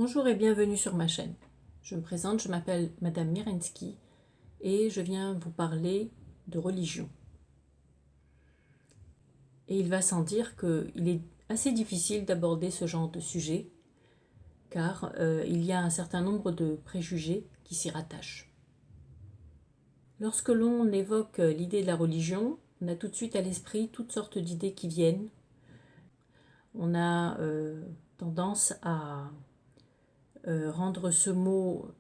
Bonjour et bienvenue sur ma chaîne. Je me présente, je m'appelle Madame Mirensky et je viens vous parler de religion. Et il va sans dire qu'il est assez difficile d'aborder ce genre de sujet car il y a un certain nombre de préjugés qui s'y rattachent. Lorsque l'on évoque l'idée de la religion, on a tout de suite à l'esprit toutes sortes d'idées qui viennent. On a tendance à rendre ce mot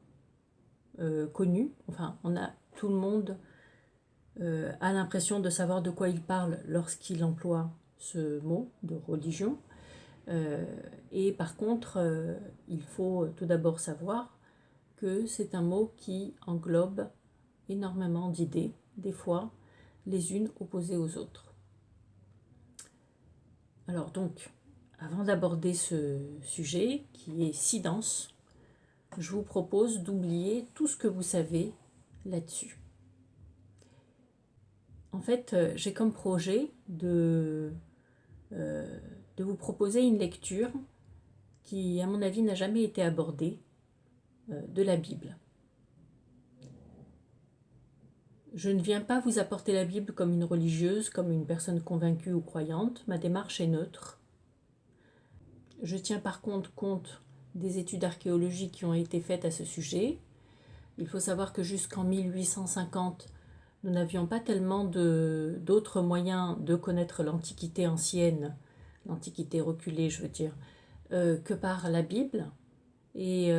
connu, enfin tout le monde a l'impression de savoir de quoi il parle lorsqu'il emploie ce mot de religion. Et par contre, il faut tout d'abord savoir que c'est un mot qui englobe énormément d'idées, des fois les unes opposées aux autres. Alors donc, avant d'aborder ce sujet qui est si dense, je vous propose d'oublier tout ce que vous savez là-dessus. En fait, j'ai comme projet de vous proposer une lecture qui, à mon avis, n'a jamais été abordée de la Bible. Je ne viens pas vous apporter la Bible comme une religieuse, comme une personne convaincue ou croyante. Ma démarche est neutre. Je tiens par contre compte des études archéologiques qui ont été faites à ce sujet. Il faut savoir que jusqu'en 1850, nous n'avions pas tellement d'autres moyens de connaître l'Antiquité ancienne, l'Antiquité reculée, je veux dire, que par la Bible. Et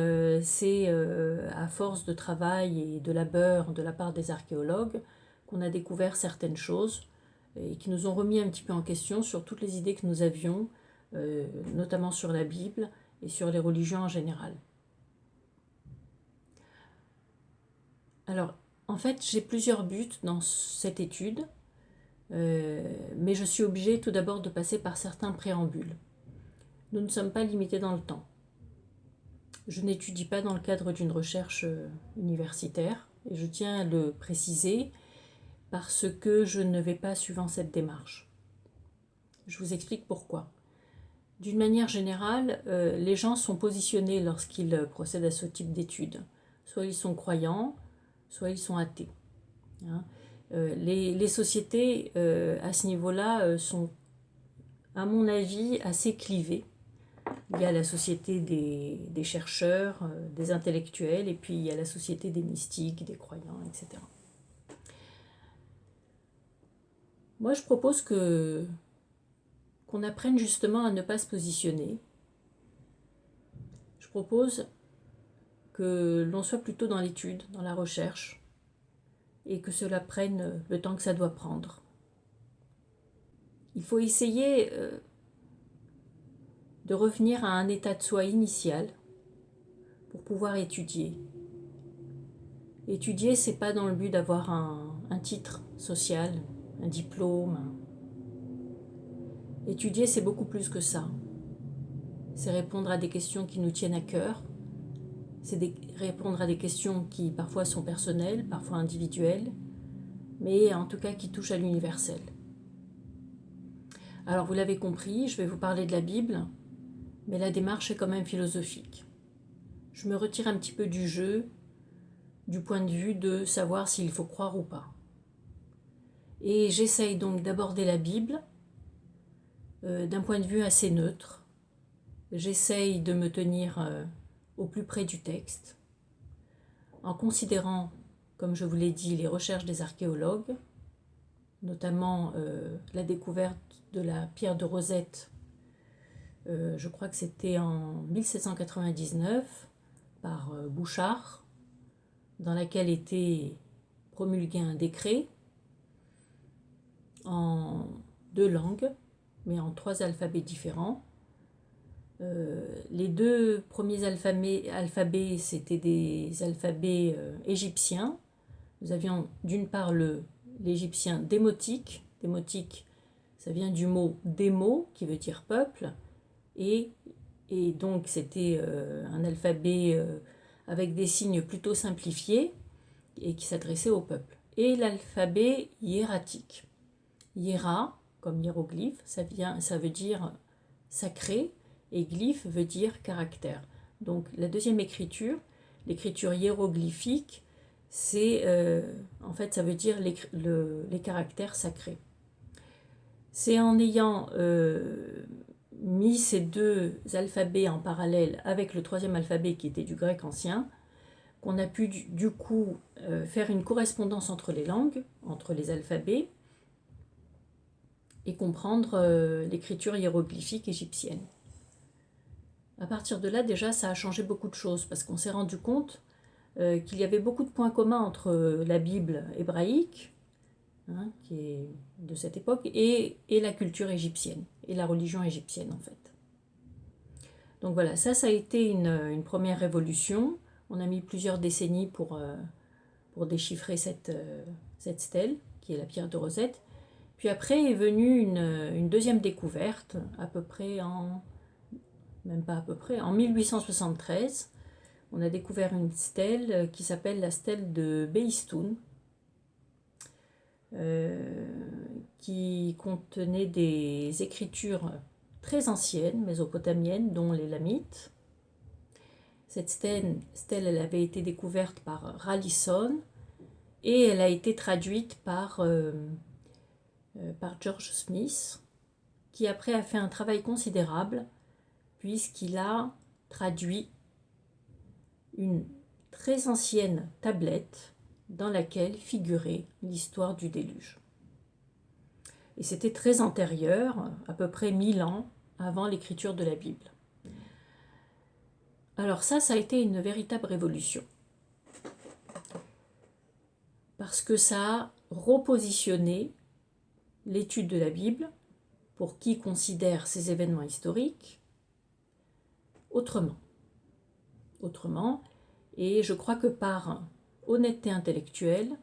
c'est à force de travail et de labeur de la part des archéologues qu'on a découvert certaines choses et qui nous ont remis un petit peu en question sur toutes les idées que nous avions, notamment sur la Bible et sur les religions en général. Alors, en fait, j'ai plusieurs buts dans cette étude, mais je suis obligée tout d'abord de passer par certains préambules. Nous ne sommes pas limités dans le temps. Je n'étudie pas dans le cadre d'une recherche universitaire, et je tiens à le préciser parce que je ne vais pas suivant cette démarche. Je vous explique pourquoi. D'une manière générale, les gens sont positionnés lorsqu'ils procèdent à ce type d'études. Soit ils sont croyants, soit ils sont athées. Les sociétés à ce niveau-là sont, à mon avis, assez clivées. Il y a la société des chercheurs, des intellectuels, et puis il y a la société des mystiques, des croyants, etc. Moi, je propose qu'on apprenne justement à ne pas se positionner. Je propose que l'on soit plutôt dans l'étude, dans la recherche, et que cela prenne le temps que ça doit prendre. Il faut essayer de revenir à un état de soi initial pour pouvoir étudier. Étudier, c'est pas dans le but d'avoir un titre social, un diplôme. Étudier, c'est beaucoup plus que ça. C'est répondre à des questions qui nous tiennent à cœur. C'est répondre à des questions qui parfois sont personnelles, parfois individuelles, mais en tout cas qui touchent à l'universel. Alors vous l'avez compris, je vais vous parler de la Bible, mais la démarche est quand même philosophique. Je me retire un petit peu du jeu, du point de vue de savoir s'il faut croire ou pas. Et j'essaye donc d'aborder la Bible d'un point de vue assez neutre. J'essaye de me tenir au plus près du texte, en considérant, comme je vous l'ai dit, les recherches des archéologues, notamment la découverte de la pierre de Rosette, je crois que c'était en 1799, par Bouchard, dans laquelle était promulgué un décret en 2 langues, mais en 3 alphabets différents. Les 2 premiers alphabets, c'était des alphabets égyptiens. Nous avions d'une part l'égyptien démotique. Démotique, ça vient du mot démo, qui veut dire peuple, et donc c'était un alphabet avec des signes plutôt simplifiés et qui s'adressait au peuple. Et l'alphabet hiératique. Hiéra, comme hiéroglyphe, ça veut dire sacré, et glyphe veut dire caractère. Donc la deuxième écriture, l'écriture hiéroglyphique, c'est en fait ça veut dire les caractères sacrés. C'est en ayant mis ces deux alphabets en parallèle avec le troisième alphabet qui était du grec ancien, qu'on a pu du coup faire une correspondance entre les langues, entre les alphabets, et comprendre l'écriture hiéroglyphique égyptienne. À partir de là, déjà, ça a changé beaucoup de choses, parce qu'on s'est rendu compte qu'il y avait beaucoup de points communs entre la Bible hébraïque, qui est de cette époque, et la culture égyptienne, et la religion égyptienne en fait. Donc voilà, ça a été une première révolution. On a mis plusieurs décennies pour déchiffrer cette stèle, qui est la pierre de Rosette. Puis après est venue une deuxième découverte, en 1873. On a découvert une stèle qui s'appelle la stèle de Behistun, qui contenait des écritures très anciennes, mésopotamiennes, dont les lamites. Cette stèle, elle avait été découverte par Rallisson et elle a été traduite par George Smith, qui après a fait un travail considérable puisqu'il a traduit une très ancienne tablette dans laquelle figurait l'histoire du déluge. Et c'était très antérieur, à peu près 1000 ans avant l'écriture de la Bible. Alors ça a été une véritable révolution. Parce que ça a repositionné l'étude de la Bible, pour qui considère ces événements historiques, autrement. Et je crois que par honnêteté intellectuelle,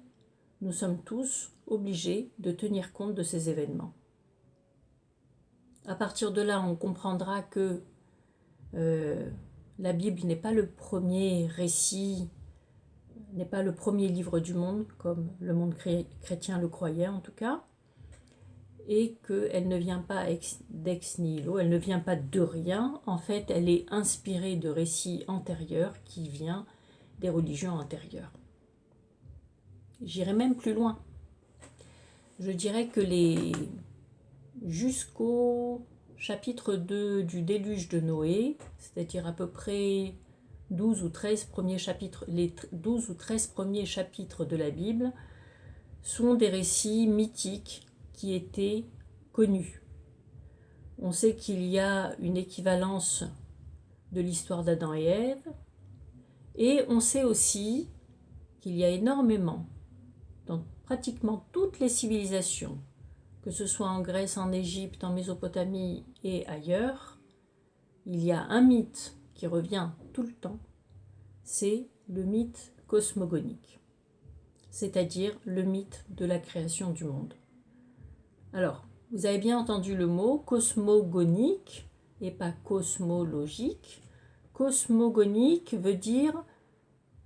nous sommes tous obligés de tenir compte de ces événements. À partir de là, on comprendra que la Bible n'est pas le premier récit, n'est pas le premier livre du monde, comme le monde chrétien le croyait en tout cas, et qu'elle ne vient pas d'ex nihilo, elle ne vient pas de rien. En fait, elle est inspirée de récits antérieurs qui viennent des religions antérieures. J'irai même plus loin. Je dirais que jusqu'au chapitre 2 du déluge de Noé, c'est-à-dire à peu près 12 ou 13 premiers chapitres, les 12 ou 13 premiers chapitres de la Bible sont des récits mythiques qui étaient connus. On sait qu'il y a une équivalence de l'histoire d'Adam et Ève, et on sait aussi qu'il y a énormément, dans pratiquement toutes les civilisations, que ce soit en Grèce, en Égypte, en Mésopotamie et ailleurs, il y a un mythe qui revient tout le temps, c'est le mythe cosmogonique, c'est-à-dire le mythe de la création du monde. Alors, vous avez bien entendu le mot cosmogonique et pas cosmologique. Cosmogonique veut dire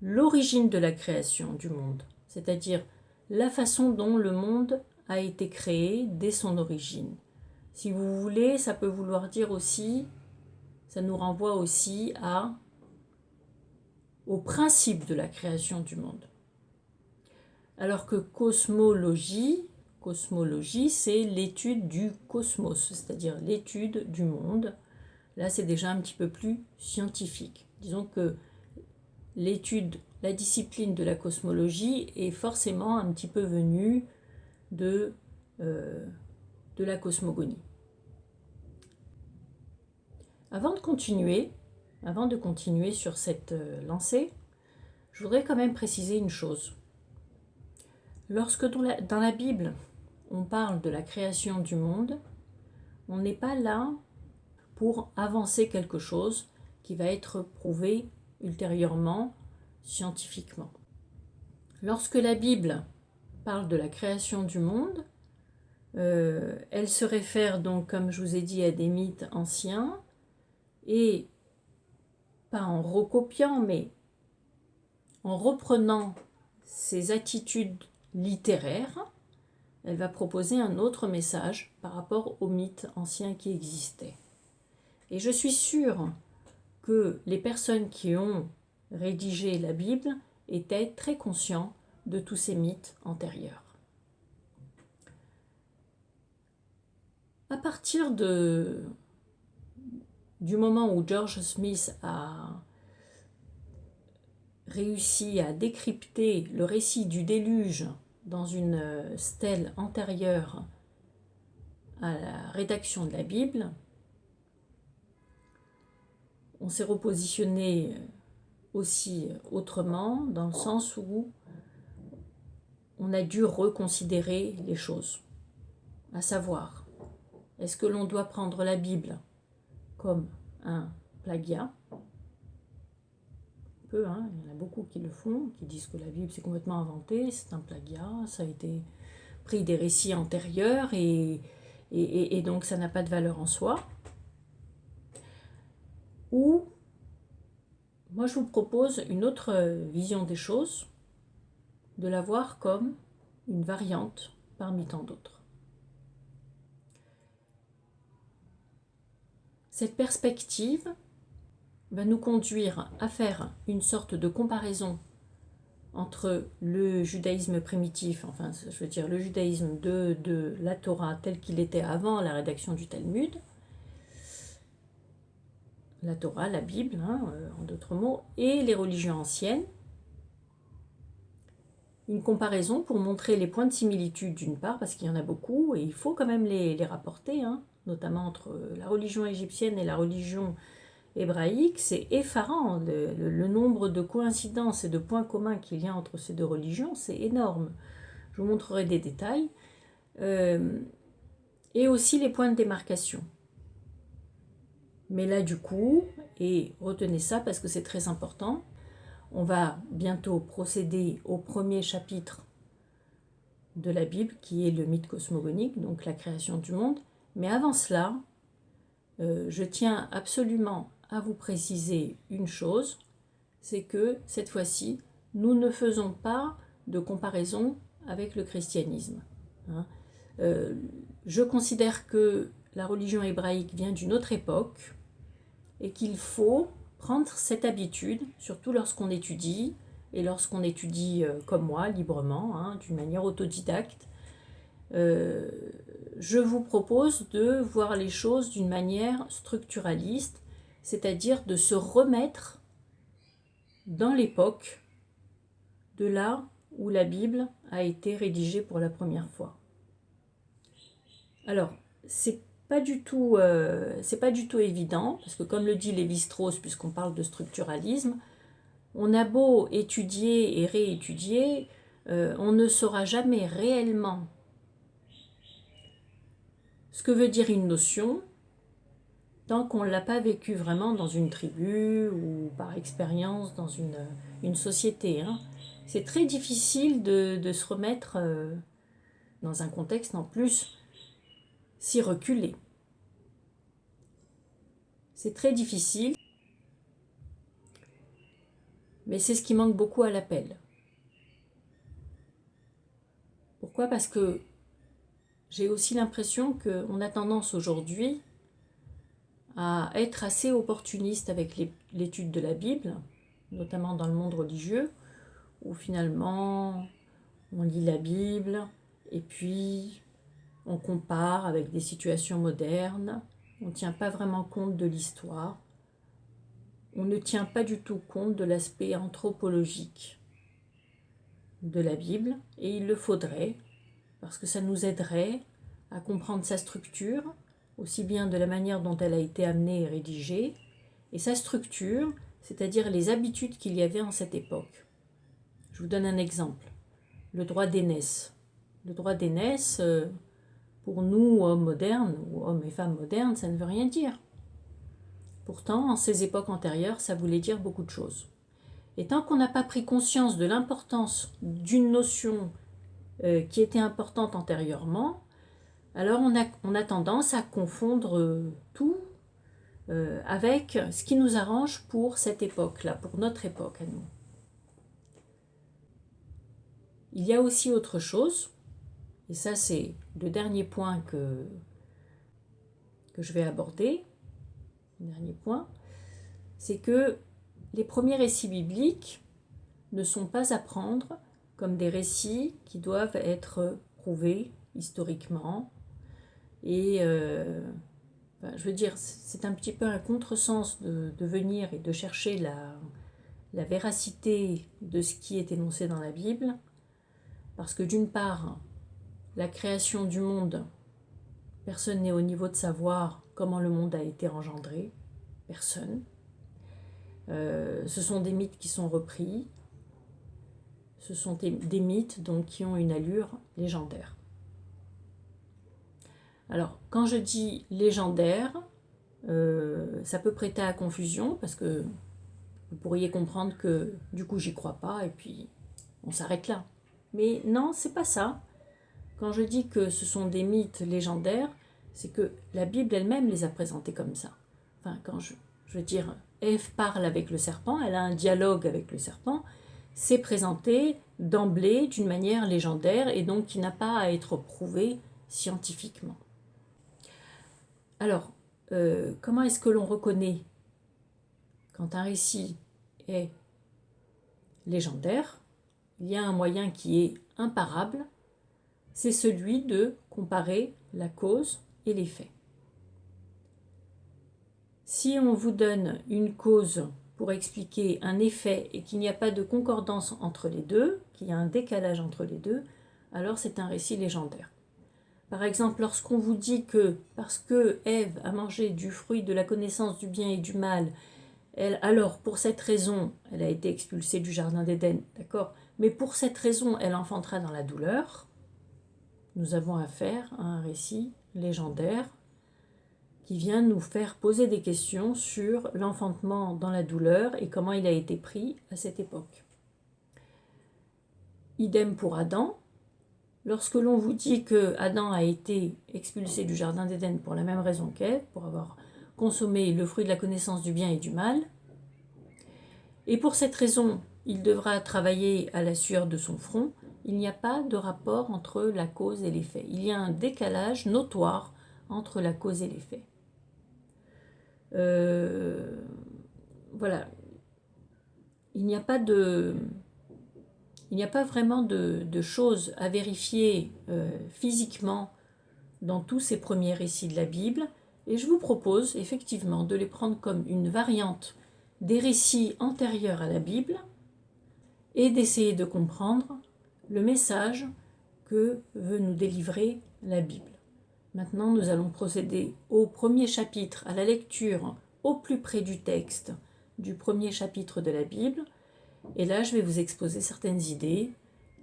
l'origine de la création du monde, c'est-à-dire la façon dont le monde a été créé dès son origine. Si vous voulez, ça peut vouloir dire aussi, ça nous renvoie aussi au principe de la création du monde. Alors que cosmologie, c'est l'étude du cosmos, c'est-à-dire l'étude du monde. Là, c'est déjà un petit peu plus scientifique. Disons que la discipline de la cosmologie est forcément un petit peu venue de la cosmogonie. Avant de continuer sur cette lancée, je voudrais quand même préciser une chose. Lorsque dans la Bible, on parle de la création du monde, on n'est pas là pour avancer quelque chose qui va être prouvé ultérieurement scientifiquement. Lorsque la Bible parle de la création du monde, elle se réfère donc, comme je vous ai dit, à des mythes anciens, et pas en recopiant, mais en reprenant ces attitudes littéraires, elle va proposer un autre message par rapport aux mythes anciens qui existaient. Et je suis sûre que les personnes qui ont rédigé la Bible étaient très conscients de tous ces mythes antérieurs. À partir du moment où George Smith a réussi à décrypter le récit du déluge dans une stèle antérieure à la rédaction de la Bible, on s'est repositionné aussi autrement, dans le sens où on a dû reconsidérer les choses, à savoir, est-ce que l'on doit prendre la Bible comme un plagiat? Il y en a beaucoup qui le font, qui disent que la Bible c'est complètement inventé, c'est un plagiat, ça a été pris des récits antérieurs et donc ça n'a pas de valeur en soi. Ou, moi je vous propose une autre vision des choses, de la voir comme une variante parmi tant d'autres. Cette perspective va nous conduire à faire une sorte de comparaison entre le judaïsme primitif, enfin je veux dire le judaïsme de la Torah tel qu'il était avant la rédaction du Talmud, la Torah, la Bible, en d'autres mots, et les religions anciennes. Une comparaison pour montrer les points de similitude d'une part, parce qu'il y en a beaucoup, et il faut quand même les rapporter, notamment entre la religion égyptienne et la religion hébraïque. C'est effarant, le nombre de coïncidences et de points communs qu'il y a entre ces deux religions, c'est énorme. Je vous montrerai des détails. Et aussi les points de démarcation. Mais là, du coup, et retenez ça parce que c'est très important, on va bientôt procéder au premier chapitre de la Bible, qui est le mythe cosmogonique, donc la création du monde. Mais avant cela, je tiens absolument à vous préciser une chose, c'est que cette fois-ci, nous ne faisons pas de comparaison avec le christianisme. Je considère que la religion hébraïque vient d'une autre époque et qu'il faut prendre cette habitude, surtout lorsqu'on étudie, et lorsqu'on étudie comme moi, librement, d'une manière autodidacte. Je vous propose de voir les choses d'une manière structuraliste, c'est-à-dire de se remettre dans l'époque de là où la Bible a été rédigée pour la première fois. Alors, c'est pas du tout évident, parce que comme le dit Lévi-Strauss, puisqu'on parle de structuralisme, on a beau étudier et réétudier, on ne saura jamais réellement ce que veut dire une notion tant qu'on ne l'a pas vécu vraiment dans une tribu ou par expérience dans une société. C'est très difficile de se remettre dans un contexte en plus si reculé. C'est très difficile, mais c'est ce qui manque beaucoup à l'appel. Pourquoi ? Parce que j'ai aussi l'impression qu'on a tendance aujourd'hui à être assez opportuniste avec l'étude de la Bible, notamment dans le monde religieux, où finalement on lit la Bible et puis on compare avec des situations modernes, on ne tient pas vraiment compte de l'histoire, on ne tient pas du tout compte de l'aspect anthropologique de la Bible, et il le faudrait, parce que ça nous aiderait à comprendre sa structure, aussi bien de la manière dont elle a été amenée et rédigée, et sa structure, c'est-à-dire les habitudes qu'il y avait en cette époque. Je vous donne un exemple. Le droit d'aînesse. Le droit d'aînesse, pour nous, hommes modernes, ou hommes et femmes modernes, ça ne veut rien dire. Pourtant, en ces époques antérieures, ça voulait dire beaucoup de choses. Et tant qu'on n'a pas pris conscience de l'importance d'une notion qui était importante antérieurement, alors on a tendance à confondre tout avec ce qui nous arrange pour cette époque-là, pour notre époque à nous. Il y a aussi autre chose, et ça c'est le dernier point que je vais aborder, le dernier point, c'est que les premiers récits bibliques ne sont pas à prendre comme des récits qui doivent être prouvés historiquement. Et je veux dire, c'est un petit peu un contresens de venir et de chercher la véracité de ce qui est énoncé dans la Bible, parce que d'une part, la création du monde, personne n'est au niveau de savoir comment le monde a été engendré, personne. Ce sont des mythes qui sont repris, ce sont des mythes donc, qui ont une allure légendaire. Alors, quand je dis légendaire, ça peut prêter à confusion, parce que vous pourriez comprendre que du coup j'y crois pas, et puis on s'arrête là. Mais non, c'est pas ça. Quand je dis que ce sont des mythes légendaires, c'est que la Bible elle-même les a présentés comme ça. Enfin, quand je veux dire, Ève parle avec le serpent, elle a un dialogue avec le serpent, c'est présenté d'emblée d'une manière légendaire et donc qui n'a pas à être prouvé scientifiquement. Alors, comment est-ce que l'on reconnaît quand un récit est légendaire? Il y a un moyen qui est imparable, c'est celui de comparer la cause et l'effet. Si on vous donne une cause pour expliquer un effet et qu'il n'y a pas de concordance entre les deux, qu'il y a un décalage entre les deux, alors c'est un récit légendaire. Par exemple, lorsqu'on vous dit que parce que Ève a mangé du fruit de la connaissance du bien et du mal, alors pour cette raison, elle a été expulsée du jardin d'Éden, d'accord, mais pour cette raison, elle enfantera dans la douleur, nous avons affaire à un récit légendaire qui vient nous faire poser des questions sur l'enfantement dans la douleur et comment il a été pris à cette époque. Idem pour Adam. Lorsque l'on vous dit que Adam a été expulsé du jardin d'Éden pour la même raison qu'Ève, pour avoir consommé le fruit de la connaissance du bien et du mal, et pour cette raison, il devra travailler à la sueur de son front, il n'y a pas de rapport entre la cause et l'effet. Il y a un décalage notoire entre la cause et l'effet. Voilà. Il n'y a pas vraiment de choses à vérifier physiquement dans tous ces premiers récits de la Bible, et je vous propose effectivement de les prendre comme une variante des récits antérieurs à la Bible et d'essayer de comprendre le message que veut nous délivrer la Bible. Maintenant, nous allons procéder au premier chapitre, à la lecture au plus près du texte du premier chapitre de la Bible. Et là, je vais vous exposer certaines idées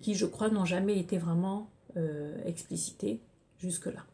qui, je crois, n'ont jamais été vraiment explicitées jusque-là.